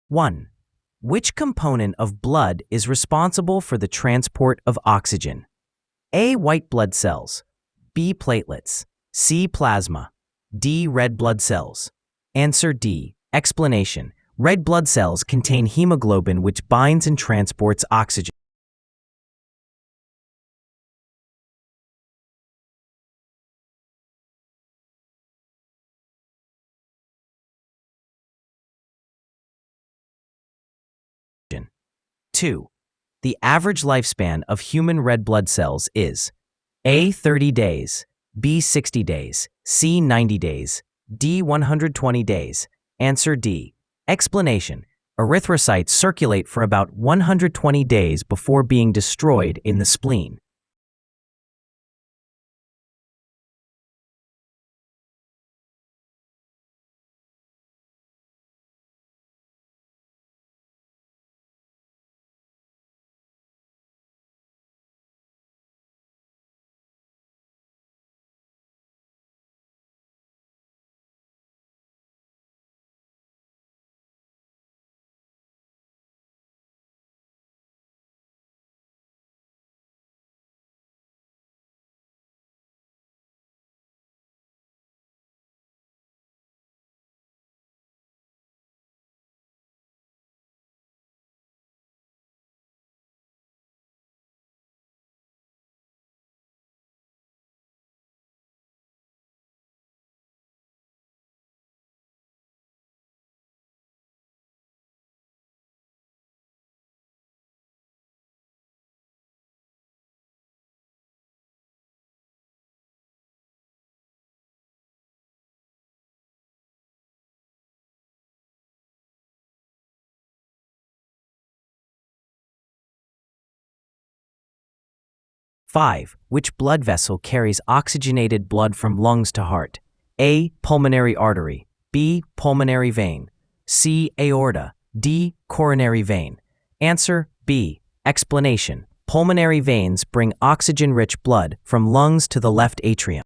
1. Which component of blood is responsible for the transport of oxygen? A. White blood cells, B. Platelets, C. Plasma, D. Red blood cells. Answer D. Explanation. Red blood cells contain hemoglobin which binds and transports oxygen. Two. The average lifespan of human red blood cells is A. 30 days, B. 60 days, C. 90 days, D. 120 days. Answer D. Explanation. Erythrocytes circulate for about 120 days before being destroyed in the spleen. Five. Which blood vessel carries oxygenated blood from lungs to heart? A. Pulmonary artery, B. Pulmonary vein, C. Aorta, D. Coronary vein. Answer B. Explanation. Pulmonary veins bring oxygen-rich blood from lungs to the left atrium.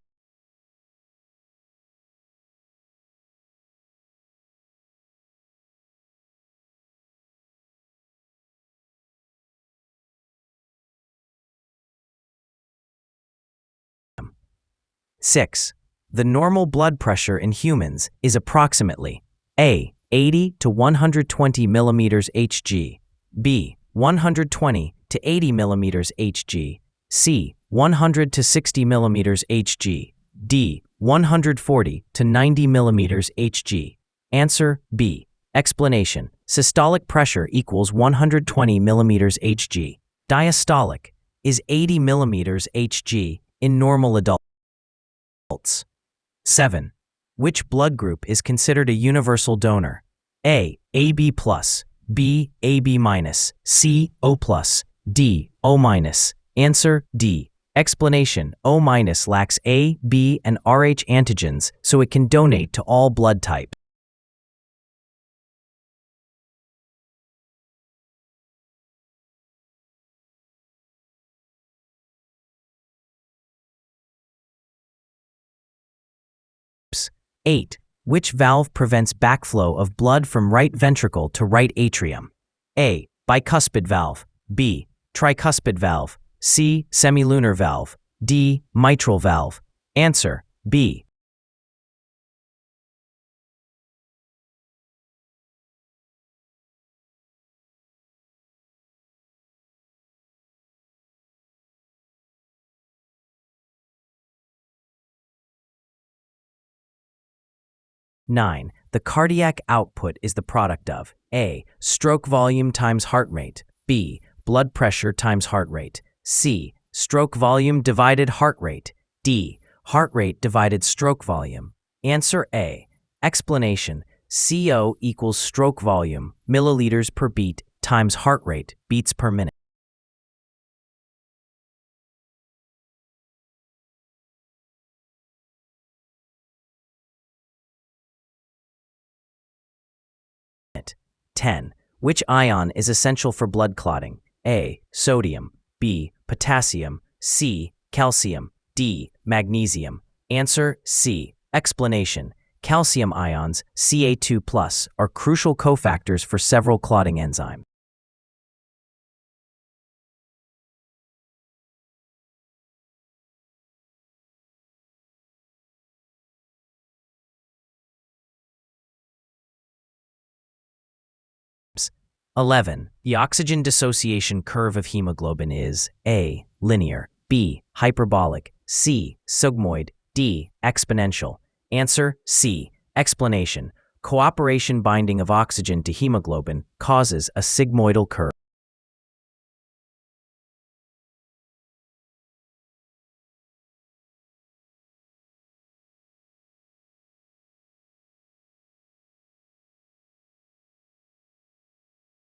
Six. The normal blood pressure in humans is approximately A. 80 to 120 millimeters Hg, B. 120 to 80 millimeters Hg, C. 100 to 60 millimeters Hg, D. 140 to 90 millimeters Hg. Answer B. Explanation. Systolic pressure equals 120 millimeters Hg. Diastolic is 80 millimeters Hg in normal adults. 7. Which blood group is considered a universal donor? A. AB+, B. AB-, C. O+, D. O-. Answer D. Explanation. O- lacks A, B, and Rh antigens, so it can donate to all blood types. Eight. Which valve prevents backflow of blood from right ventricle to right atrium? A. Bicuspid valve, B. Tricuspid valve, C. Semilunar valve, D. Mitral valve. Answer B. 9. The cardiac output is the product of A. Stroke volume times heart rate, B. Blood pressure times heart rate, C. Stroke volume divided heart rate, D. Heart rate divided stroke volume. Answer A. Explanation. CO equals stroke volume, milliliters per beat, times heart rate, beats per minute. Ten. Which ion is essential for blood clotting? A. Sodium, B. Potassium, C. Calcium, D. Magnesium. Answer C. Explanation. calcium ions, Ca2+, are crucial cofactors for several clotting enzymes. Items. 11. The oxygen dissociation curve of hemoglobin is A. Linear, B. Hyperbolic, C. Sigmoid, D. Exponential. Answer C. Explanation. Cooperation binding of oxygen to hemoglobin causes a sigmoidal curve.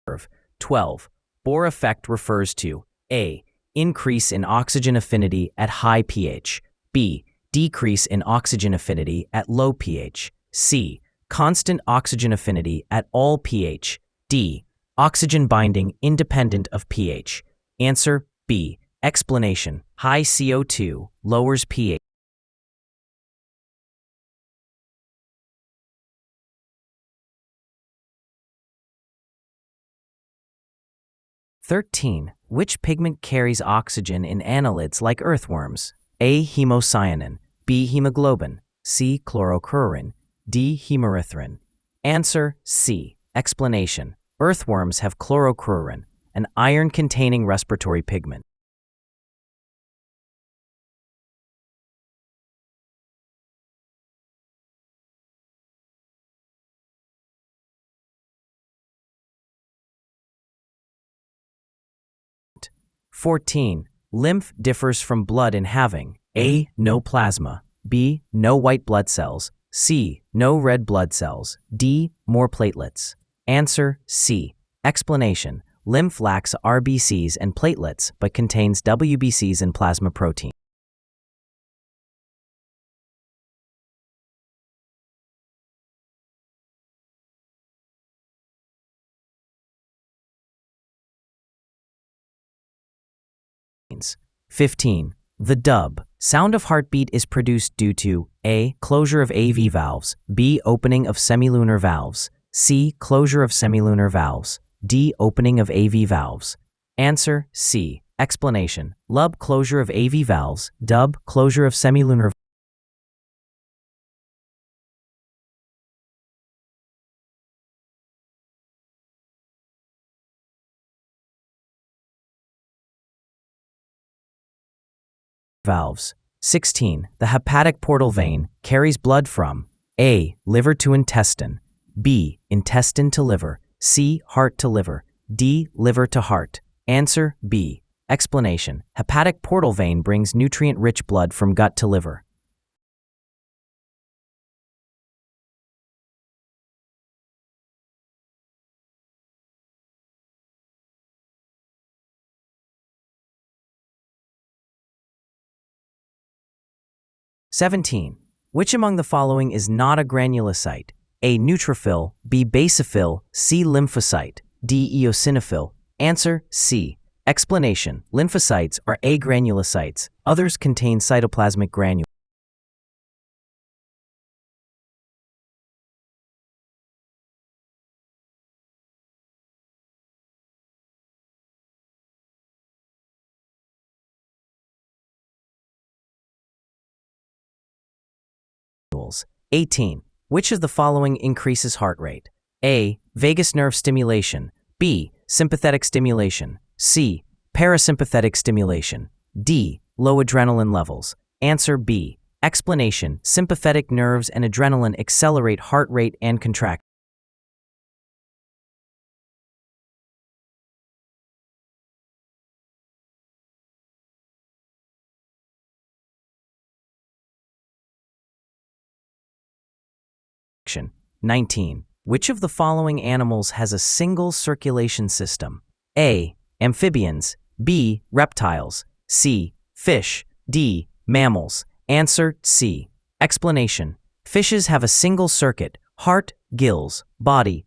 Curve. 12. Bohr effect refers to A. Increase in oxygen affinity at high pH, B. Decrease in oxygen affinity at low pH, C. Constant oxygen affinity at all pH, D. Oxygen binding independent of pH. Answer B. Explanation. High CO2 lowers pH. 13. Which pigment carries oxygen in annelids like earthworms? A. Hemocyanin, B. Hemoglobin, C. Chlorochlorine, D. Hemerythrin. Answer C. Explanation. Earthworms have chlorochlorine, an iron-containing respiratory pigment. .#. 14. Lymph differs from blood in having A. No plasma, B. No white blood cells, C. No red blood cells, D. More platelets. Answer C. Explanation. Lymph lacks RBCs and platelets but contains WBCs and plasma protein. .#. 15. The dub sound of heartbeat is produced due to A. Closure of AV valves, B. Opening of semilunar valves, C. Closure of semilunar valves, D. Opening of AV valves. Answer C. Explanation. Lub closure of AV valves, dub closure of semilunar valves. 16. The hepatic portal vein carries blood from A. Liver to intestine, B. Intestine to liver, C. Heart to liver, D. Liver to heart. Answer B. Explanation. Hepatic portal vein brings nutrient-rich blood from gut to liver. .#17. Which among the following is not a granulocyte? A. Neutrophil, B. Basophil, C. Lymphocyte, D. Eosinophil. Answer C. Explanation. Lymphocytes are agranulocytes. Others contain cytoplasmic granules. .#18. 18. Which of the following increases heart rate? A. Vagus nerve stimulation, B. Sympathetic stimulation, C. Parasympathetic stimulation, D. Low adrenaline levels. Answer B. Explanation. Sympathetic nerves and adrenaline accelerate heart rate and contraction. .#19. 19. Which of the following animals has a single circulation system? A. Amphibians, B. Reptiles, C. Fish, D. Mammals. Answer C. Explanation. Fishes have a single circuit, heart, gills, body,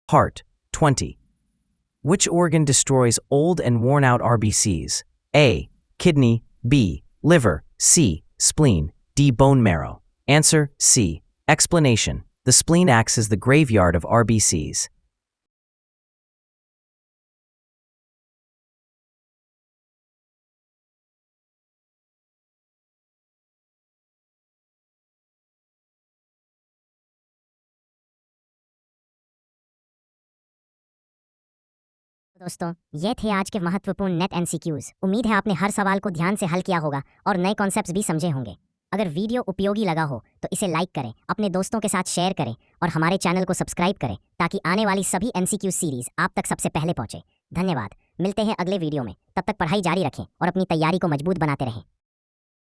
Heart, 20. Which organ destroys old and worn-out RBCs? A. Kidney, B. Liver, C. Spleen, D. Bone marrow. Answer, C. Explanation. The spleen acts as the graveyard of RBCs. दोस्तों, ये थे आज के महत्वपूर्ण net MCQs. उम्मीद है आपने हर सवाल को ध्यान से हल किया होगा और नए कॉन्सेप्ट्स भी समझे होंगे। अगर वीडियो उपयोगी लगा हो तो इसे लाइक करें, अपने दोस्तों के साथ शेयर करें और हमारे चैनल को सब्सक्राइब करें ताकि आने वाली सभी एमसीक्यू सीरीज आप तक सबसे पहले पहुंचे। धन्यवाद। मिलते हैं अगले वीडियो में। तब तक पढ़ाई जारी रखें और अपनी तैयारी को मजबूत बनाते रहें।